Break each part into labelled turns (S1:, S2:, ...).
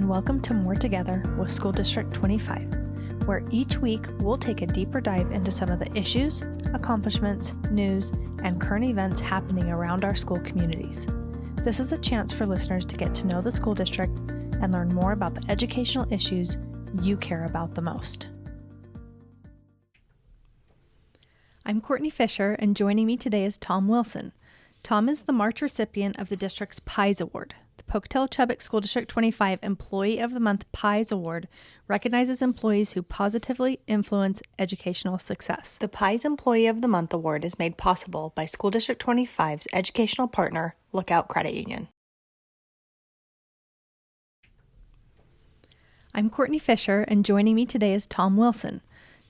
S1: and welcome to More Together with School District 25, where each week we'll take a deeper dive into some of the issues, accomplishments, news, and current events happening around our school communities. This is a chance for listeners to get to know the school district and learn more about the educational issues you care about the most. I'm Courtney Fisher, and joining me today is Tom Wilson. Tom is the March recipient of the district's PIES Award. The Pocatello-Chubbuck School District 25 Employee-of-the-Month P.I.E.S. Award recognizes employees who positively influence educational success. The PIES Employee-of-the-Month Award is made possible by School District 25's educational partner, Lookout Credit Union. I'm Courtney Fisher, and joining me today is Tom Wilson.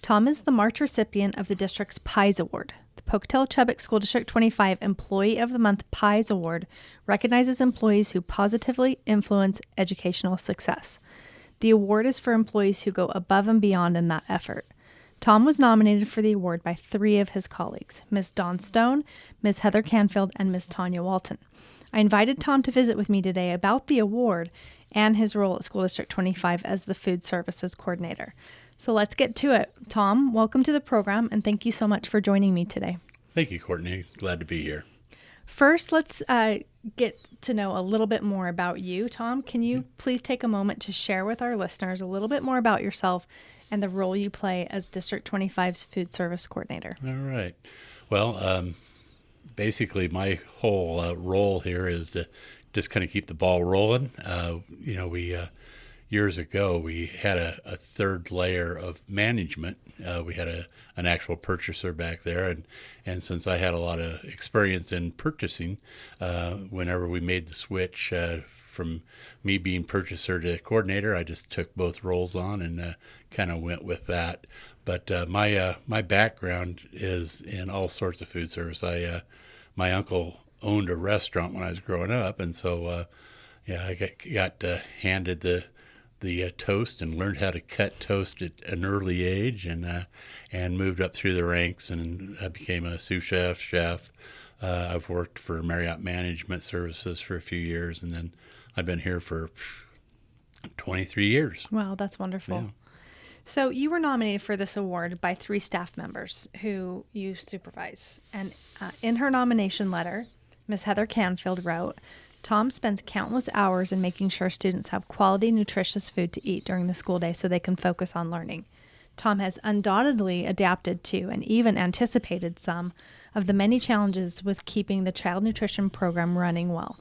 S1: Tom is the March recipient of the district's PIES Award. The Pocatello-Chubbuck School District 25 Employee-of-the-Month P.I.E.S. Award recognizes employees who positively influence educational success. The award is for employees who go above and beyond in that effort. Tom was nominated for the award by three of his colleagues, Ms. Dawn Stone, Ms. Heather Canfield, and Ms. Tanya Walton. I invited Tom to visit with me today about the award and his role at School District 25 as the Food Services Coordinator. So let's get to it. Tom, welcome to the program, and thank you so much for joining me today.
S2: Thank you, Courtney. Glad to be here.
S1: First, let's get to know a little bit more about you. Tom, can you please take a moment to share with our listeners a little bit more about yourself and the role you play as District 25's Food Service Coordinator?
S2: All right. Well, basically, my whole role here is to just kind of keep the ball rolling. Years ago, we had a third layer of management. We had an actual purchaser back there, and since I had a lot of experience in purchasing, whenever we made the switch from me being purchaser to coordinator, I just took both roles on and kind of went with that. But my background is in all sorts of food service. My uncle owned a restaurant when I was growing up, and so I got handed the toast and learned how to cut toast at an early age, and moved up through the ranks, and I became a sous chef. I've worked for Marriott Management Services for a few years, and then I've been here for 23 years.
S1: Wow, that's wonderful.
S2: Yeah.
S1: So you were nominated for this award by three staff members who you supervise. And in her nomination letter, Ms. Heather Canfield wrote, Tom spends countless hours in making sure students have quality, nutritious food to eat during the school day so they can focus on learning. Tom has undoubtedly adapted to and even anticipated some of the many challenges with keeping the child nutrition program running well.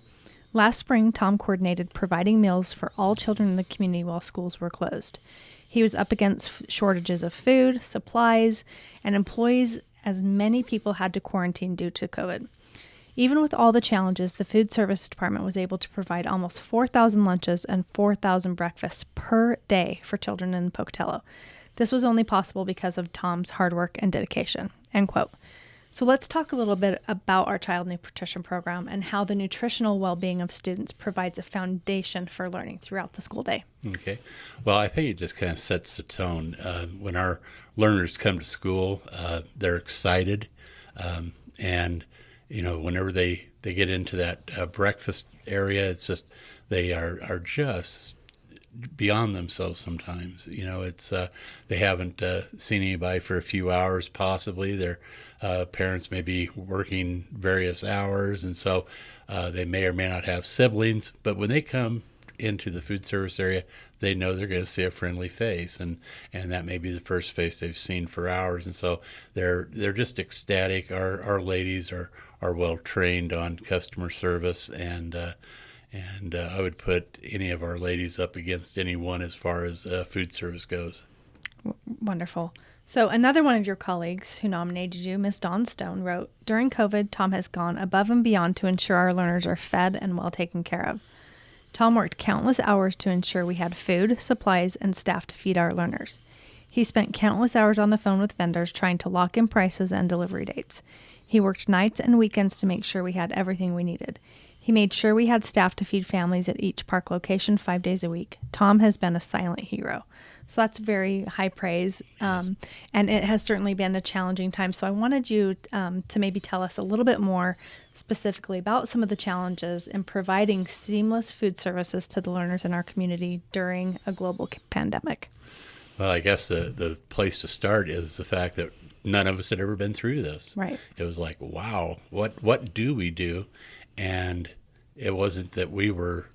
S1: Last spring, Tom coordinated providing meals for all children in the community while schools were closed. He was up against shortages of food, supplies, and employees, as many people had to quarantine due to COVID. Even with all the challenges, the food service department was able to provide almost 4,000 lunches and 4,000 breakfasts per day for children in Pocatello. This was only possible because of Tom's hard work and dedication. End quote. So let's talk a little bit about our child nutrition program and how the nutritional well-being of students provides a foundation for learning throughout the school day.
S2: Okay. Well, I think it just kind of sets the tone. When our learners come to school, they're excited, and whenever they get into that breakfast area, it's just they are just beyond themselves sometimes. It's they haven't seen anybody for a few hours possibly. Their parents may be working various hours, and so they may or may not have siblings. But when they come into the food service area, they know they're going to see a friendly face, and that may be the first face they've seen for hours, and so they're just ecstatic. Our ladies are well trained on customer service, and I would put any of our ladies up against anyone as far as food service goes.
S1: Wonderful. So another one of your colleagues who nominated you, Ms. Dawn Stone, wrote, during COVID, Tom has gone above and beyond to ensure our learners are fed and well taken care of. Tom worked countless hours to ensure we had food, supplies, and staff to feed our learners. He spent countless hours on the phone with vendors trying to lock in prices and delivery dates. He worked nights and weekends to make sure we had everything we needed. He made sure we had staff to feed families at each park location 5 days a week. Tom has been a silent hero. So that's very high praise. And it has certainly been a challenging time. So I wanted you to maybe tell us a little bit more specifically about some of the challenges in providing seamless food services to the learners in our community during a global pandemic.
S2: Well, I guess the place to start is the fact that none of us had ever been through this.
S1: Right.
S2: It was like, wow, what do we do? And it wasn't that we were,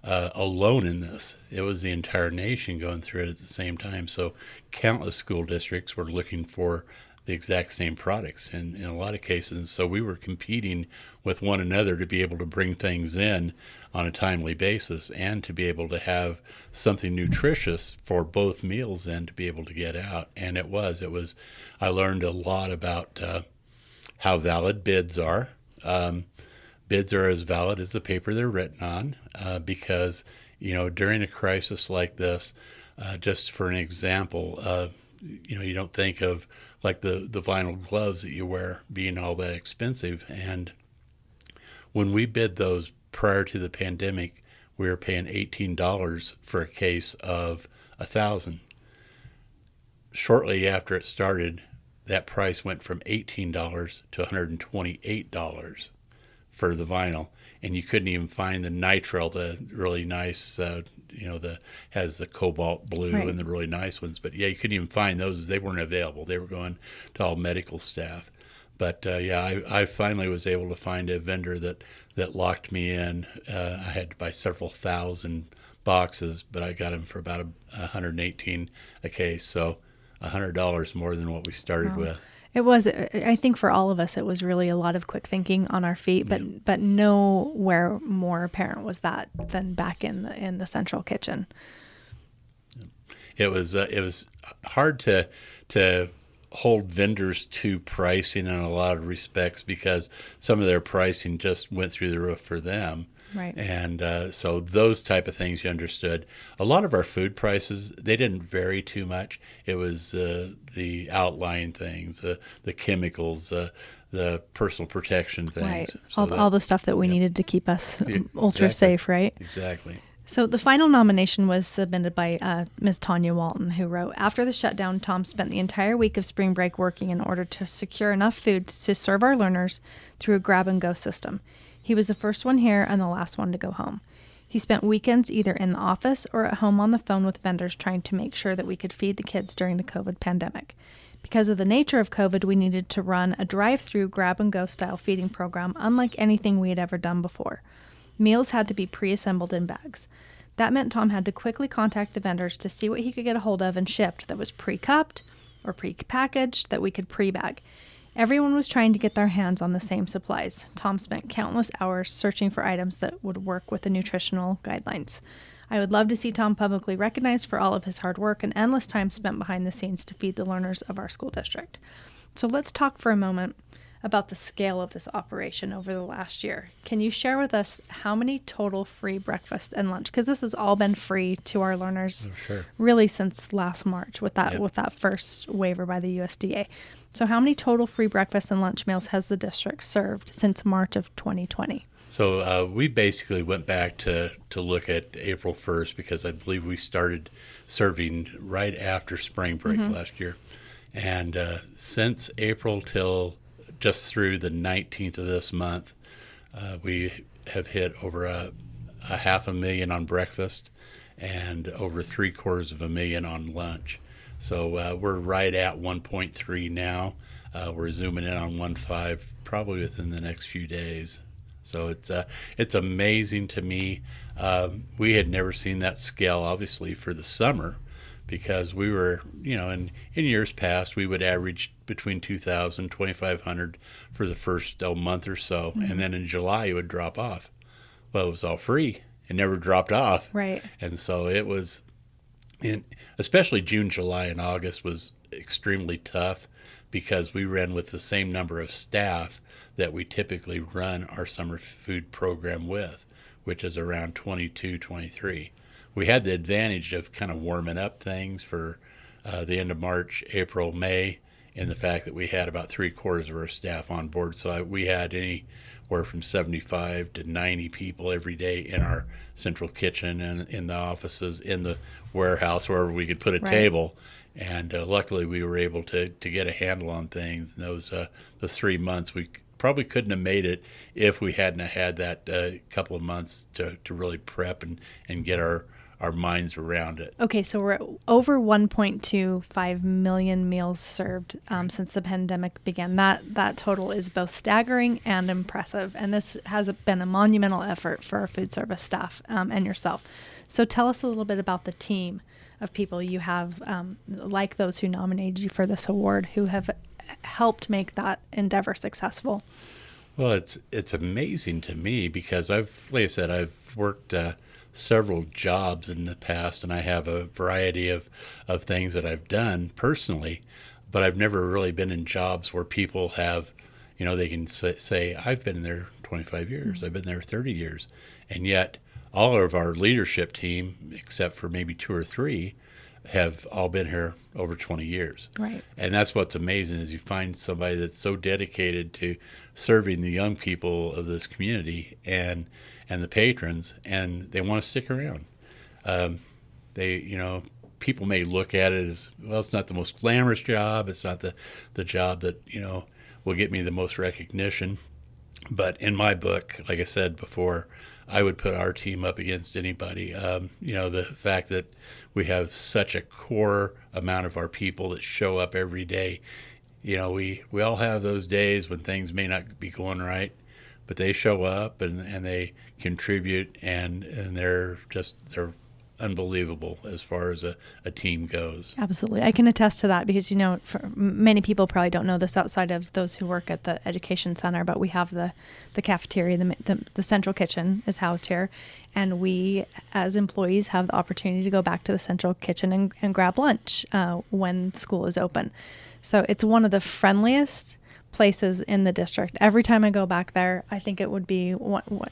S2: alone in this. It was the entire nation going through it at the same time. So countless school districts were looking for the exact same products in a lot of cases. So we were competing with one another to be able to bring things in on a timely basis and to be able to have something nutritious for both meals and to be able to get out. And I learned a lot about how valid bids are. Bids are as valid as the paper they're written on, because, during a crisis like this, just for an example, you don't think of like the vinyl gloves that you wear being all that expensive. And when we bid those prior to the pandemic, we were paying $18 for a case of 1,000. Shortly after it started, that price went from $18 to $128 for the vinyl, and you couldn't even find the nitrile, the really nice, has the cobalt blue
S1: Right.
S2: and the really nice ones. But yeah, you couldn't even find those. They weren't available. They were going to all medical staff. But I finally was able to find a vendor that locked me in. I had to buy several thousand boxes, but I got them for about $118 a case. So $100 more than what we started with.
S1: It was, I think for all of us, it was really a lot of quick thinking on our feet, but nowhere more apparent was that than back in the central kitchen.
S2: It was hard to hold vendors to pricing in a lot of respects because some of their pricing just went through the roof for them.
S1: Right.
S2: And so those type of things you understood. A lot of our food prices, they didn't vary too much. It was the outlying things, the chemicals, the personal protection things.
S1: Right.
S2: So
S1: All the stuff that we needed to keep us ultra safe, right?
S2: Exactly.
S1: So the final nomination was submitted by Ms. Tanya Walton, who wrote, "After the shutdown, Tom spent the entire week of spring break working in order to secure enough food to serve our learners through a grab-and-go system. He was the first one here and the last one to go home. He spent weekends either in the office or at home on the phone with vendors trying to make sure that we could feed the kids during the COVID pandemic. Because of the nature of COVID, we needed to run a drive-through grab-and-go style feeding program unlike anything we had ever done before. Meals had to be pre-assembled in bags. That meant Tom had to quickly contact the vendors to see what he could get a hold of and shipped that was pre-cupped or pre-packaged that we could pre-bag. Everyone was trying to get their hands on the same supplies. Tom spent countless hours searching for items that would work with the nutritional guidelines. I would love to see Tom publicly recognized for all of his hard work and endless time spent behind the scenes to feed the learners of our school district." So let's talk for a moment about the scale of this operation over the last year. Can you share with us how many total free breakfast and lunch? Because this has all been free to our learners really since last March with that first waiver by the USDA. So how many total free breakfast and lunch meals has the district served since March of 2020?
S2: So we basically went back to look at April 1st because I believe we started serving right after spring break last year. And since April till just through the 19th of this month, we have hit over a $500,000 on breakfast and over $750,000 on lunch. So we're right at 1.3 now. We're zooming in on 1.5 probably within the next few days. So it's amazing to me. We had never seen that scale, obviously, for the summer, because we were, in years past, we would average between 2,000, 2,500 for the first month or so, and then in July it would drop off. Well, it was all free. It never dropped off.
S1: Right.
S2: And so it was, especially June, July, and August was extremely tough because we ran with the same number of staff that we typically run our summer food program with, which is around 22, 23. We had the advantage of kind of warming up things for the end of March, April, May, in the fact that we had about 3/4 of our staff on board. So we had anywhere from 75 to 90 people every day in our central kitchen and in the offices, in the warehouse, wherever we could put a
S1: Right.
S2: table. And luckily, we were able to get a handle on things. And those 3 months, we probably couldn't have made it if we hadn't have had that couple of months to really prep and get our minds around it.
S1: Okay, so we're at over 1.25 million meals served since the pandemic began. That total is both staggering and impressive, and this has been a monumental effort for our food service staff and yourself. So tell us a little bit about the team of people you have, like those who nominated you for this award, who have helped make that endeavor successful.
S2: Well, it's amazing to me because like I said, I've worked several jobs in the past, and I have a variety of things that I've done personally, but I've never really been in jobs where people have, they can say I've been there 25 years, I've been there 30 years, and yet all of our leadership team, except for maybe 2 or 3, have all been here over 20 years.
S1: Right.
S2: And that's what's amazing is you find somebody that's so dedicated to serving the young people of this community and the patrons, and they want to stick around. People may look at it as, well, it's not the most glamorous job. It's not the job that, will get me the most recognition. But in my book, like I said before, I would put our team up against anybody. The fact that we have such a core amount of our people that show up every day. We all have those days when things may not be going right, but they show up and they contribute, and they're unbelievable as far as a team goes.
S1: Absolutely. I can attest to that because, for many people probably don't know this outside of those who work at the education center, but we have the cafeteria, the central kitchen is housed here. And we, as employees, have the opportunity to go back to the central kitchen and grab lunch when school is open. So it's one of the friendliest places in the district. Every time I go back there, I think it would be,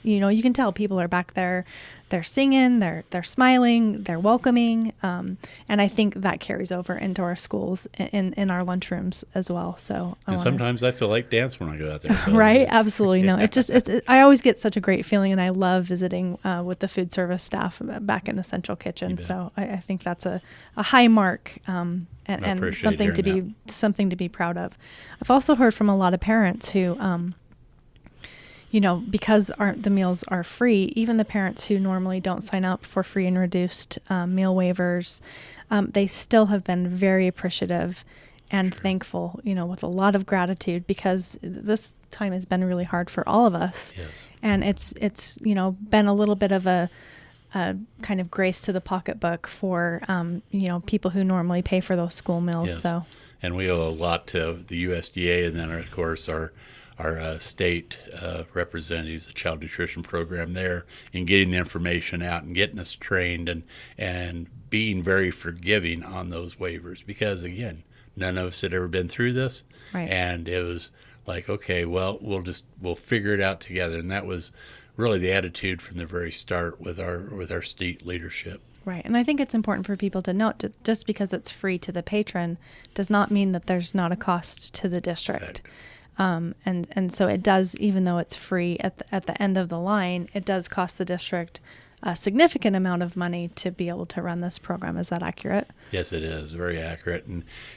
S1: you can tell people are back there. They're singing, they're smiling, they're welcoming, and I think that carries over into our schools in our lunchrooms as well. So,
S2: sometimes I feel like dance when I go out there. So
S1: right? Absolutely. No, I always get such a great feeling, and I love visiting with the food service staff back in the central kitchen. So I think that's a high mark. And something to be proud of. I've also heard from a lot of parents who, because the meals are free, even the parents who normally don't sign up for free and reduced meal waivers, they still have been very appreciative and thankful, with a lot of gratitude, because this time has been really hard for all of us.
S2: Yes.
S1: And it's been a little bit of a kind of grace to the pocketbook for people who normally pay for those school meals.
S2: Yes.
S1: So,
S2: and we owe a lot to the USDA, and then of course our state representatives, the Child Nutrition Program there, in getting the information out and getting us trained and being very forgiving on those waivers, because again, none of us had ever been through this,
S1: right.
S2: And it was like, okay, well, we'll figure it out together, and that was really the attitude from the very start with our state leadership.
S1: Right. And I think it's important for people to note that just because it's free to the patron does not mean that there's not a cost to the district. And so it does, even though it's free at the end of the line, it does cost the district a significant amount of money to be able to run this program. Is that accurate?
S2: Yes, it is. Very accurate.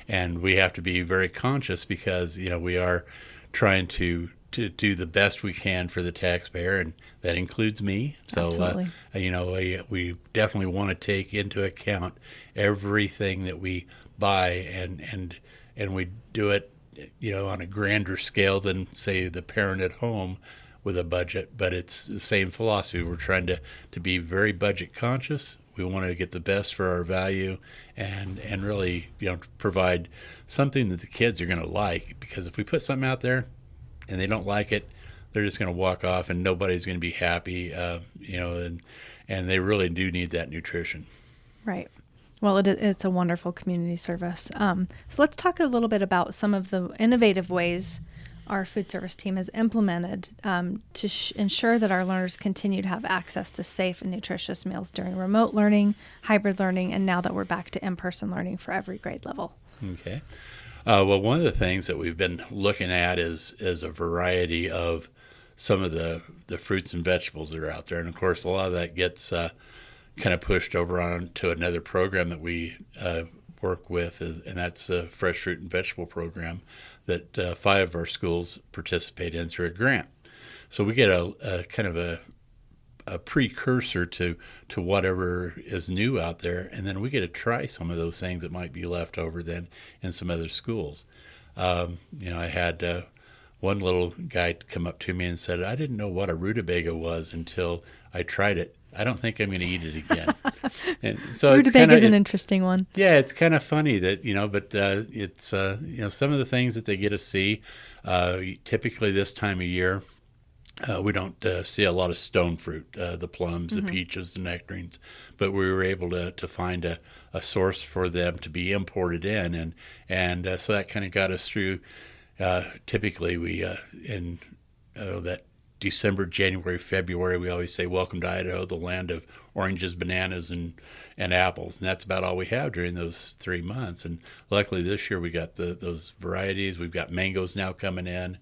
S2: And we have to be very conscious because, we are trying to do the best we can for the taxpayer, and that includes me. So, we definitely want to take into account everything that we buy, and we do it, on a grander scale than, say, the parent at home with a budget. But it's the same philosophy. We're trying to be very budget conscious. We want to get the best for our value, and really, provide something that the kids are going to like. Because if we put something out there and they don't like it, they're just going to walk off, and nobody's going to be happy, and they really do need that nutrition.
S1: Right. Well, it's a wonderful community service. So let's talk a little bit about some of the innovative ways our food service team has implemented to ensure that our learners continue to have access to safe and nutritious meals during remote learning, hybrid learning, and now that we're back to in-person learning for every grade level.
S2: Okay. Well, one of the things that we've been looking at is a variety of some of the fruits and vegetables that are out there, and of course, a lot of that gets kind of pushed over onto another program that we work with, and that's a fresh fruit and vegetable program that 5 of our schools participate in through a grant. So we get a kind of a precursor to whatever is new out there, and then we get to try some of those things that might be left over then in some other schools. I had one little guy come up to me and said, "I didn't know what a rutabaga was until I tried it. I don't think I'm going to eat it again." And so
S1: Rutabaga is an interesting one.
S2: Yeah, it's kind of funny that, but it's some of the things that they get to see. Typically this time of year, we don't see a lot of stone fruit, the plums, the peaches, the nectarines, but we were able to find a source for them to be imported in, and so that kind of got us through. Typically, we in that December, January, February, we always say, "Welcome to Idaho, the land of oranges, bananas, and apples." And that's about all we have during those 3 months. And luckily this year we got those varieties. We've got mangoes now coming in.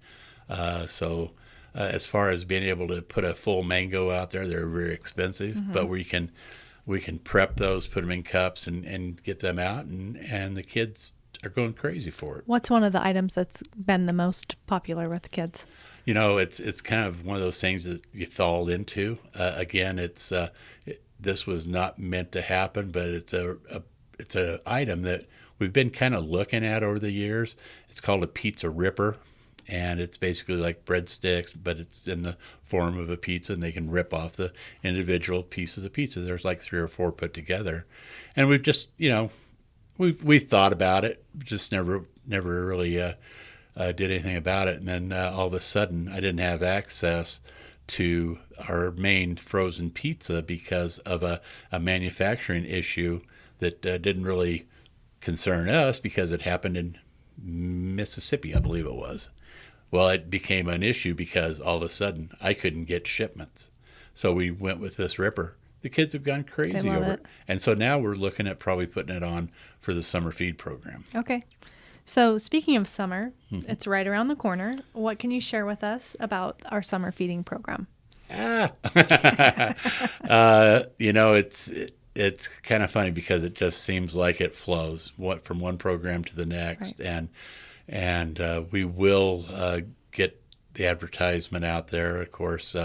S2: So as far as being able to put a full mango out there, they're very expensive, but we can prep those, put them in cups, and get them out, and the kids are going crazy for it.
S1: What's one of the items that's been the most popular with the kids?
S2: It's kind of one of those things that you fall into. Again, this was not meant to happen, but it's a item that we've been kind of looking at over the years. It's called a pizza ripper, and it's basically like breadsticks, but it's in the form of a pizza, and they can rip off the individual pieces of pizza. There's like 3 or 4 put together, and we've just we've thought about it, just never really did anything about it. And then all of a sudden, I didn't have access to our main frozen pizza because of a manufacturing issue that didn't really concern us because it happened in Mississippi, I believe it was. Well, it became an issue because all of a sudden I couldn't get shipments. So we went with this ripper. The kids have gone crazy over it. And so now we're looking at probably putting it on for the summer feed program.
S1: Okay. So speaking of summer, it's right around the corner. What can you share with us about our summer feeding program?
S2: It's kind of funny because it just seems like it flows from one program to the next. Right. And we will get the advertisement out there. Of course,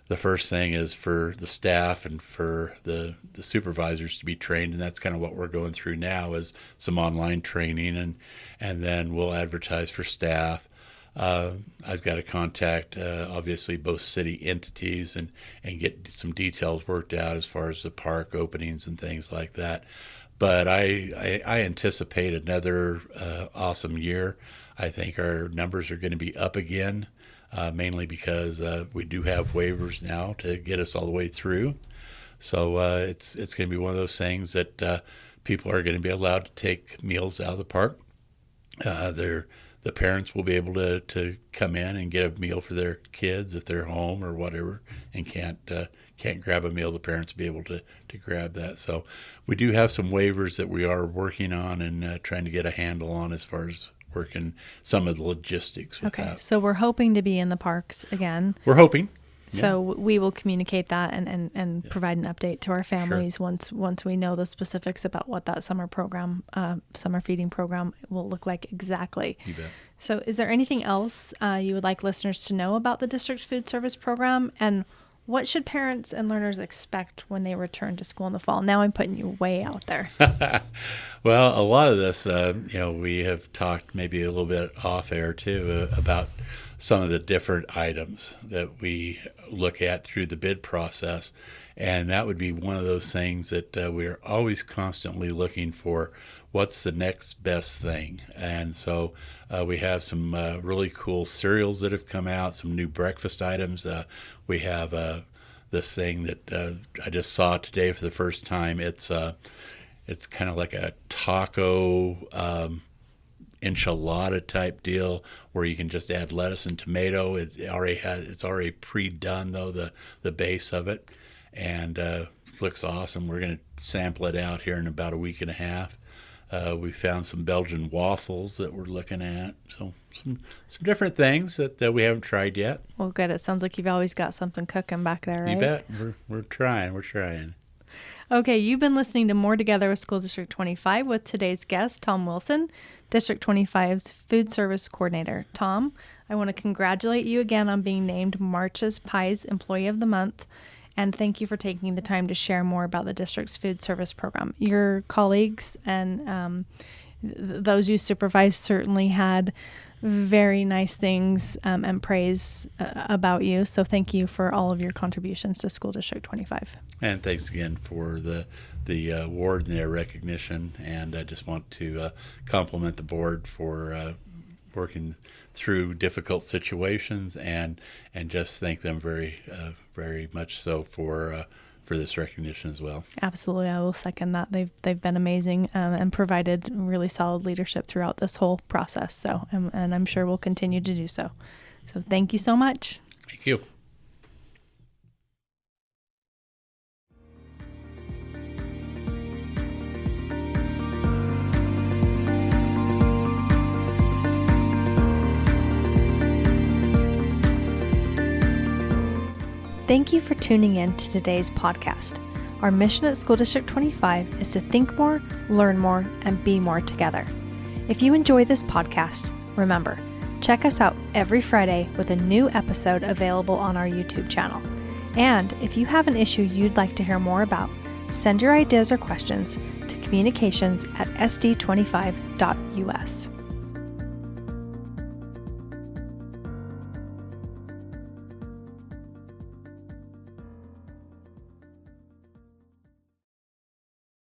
S2: the first thing is for the staff and for the supervisors to be trained, and that's kind of what we're going through now is some online training, and then we'll advertise for staff. I've got to contact, obviously, both city entities and get some details worked out as far as the park openings and things like that. But I anticipate another awesome year. I think our numbers are going to be up again. Mainly because we do have waivers now to get us all the way through. So it's going to be one of those things that people are going to be allowed to take meals out of the park. The parents will be able to come in and get a meal for their kids if they're home or whatever and can't grab a meal. The parents will be able to grab that. So we do have some waivers that we are working on and trying to get a handle on as far as working some of the logistics with that.
S1: So we're hoping to be in the parks again.
S2: We're hoping.
S1: So we will communicate that and provide an update to our families once we know the specifics about what that summer program, summer feeding program will look like exactly.
S2: You bet.
S1: So is there anything else you would like listeners to know about the district food service program, and what should parents and learners expect when they return to school in the fall? Now I'm putting you way out there.
S2: Well, a lot of this, we have talked maybe a little bit off air too about some of the different items that we look at through the bid process. And that would be one of those things that we are always constantly looking for. What's the next best thing? And so we have some really cool cereals that have come out, some new breakfast items. We have this thing that I just saw today for the first time. It's kind of like a taco enchilada type deal where you can just add lettuce and tomato. It's already pre-done though, the base of it, and looks awesome. We're going to sample it out here in about a week and a half. We found some Belgian waffles that we're looking at. So some different things that we haven't tried yet.
S1: Well, good. It sounds like you've always got something cooking back there, right?
S2: You bet. We're trying. We're trying.
S1: Okay, you've been listening to More Together with School District 25 with today's guest, Tom Wilson, District 25's Food Service Coordinator. Tom, I want to congratulate you again on being named March's PIES Employee of the Month, and thank you for taking the time to share more about the district's food service program. Your colleagues and those you supervise certainly had very nice things and praise about you. So thank you for all of your contributions to School District 25.
S2: And thanks again for the award and their recognition. And I just want to compliment the board for working through difficult situations and just thank them very much so for this recognition as well.
S1: Absolutely, I will second that. They've been amazing and provided really solid leadership throughout this whole process. So, and I'm sure we'll continue to do so. So, thank you so much.
S2: Thank you.
S1: Thank you for tuning in to today's podcast. Our mission at School District 25 is to think more, learn more, and be more together. If you enjoy this podcast, remember, check us out every Friday with a new episode available on our YouTube channel. And if you have an issue you'd like to hear more about, send your ideas or questions to communications@sd25.us.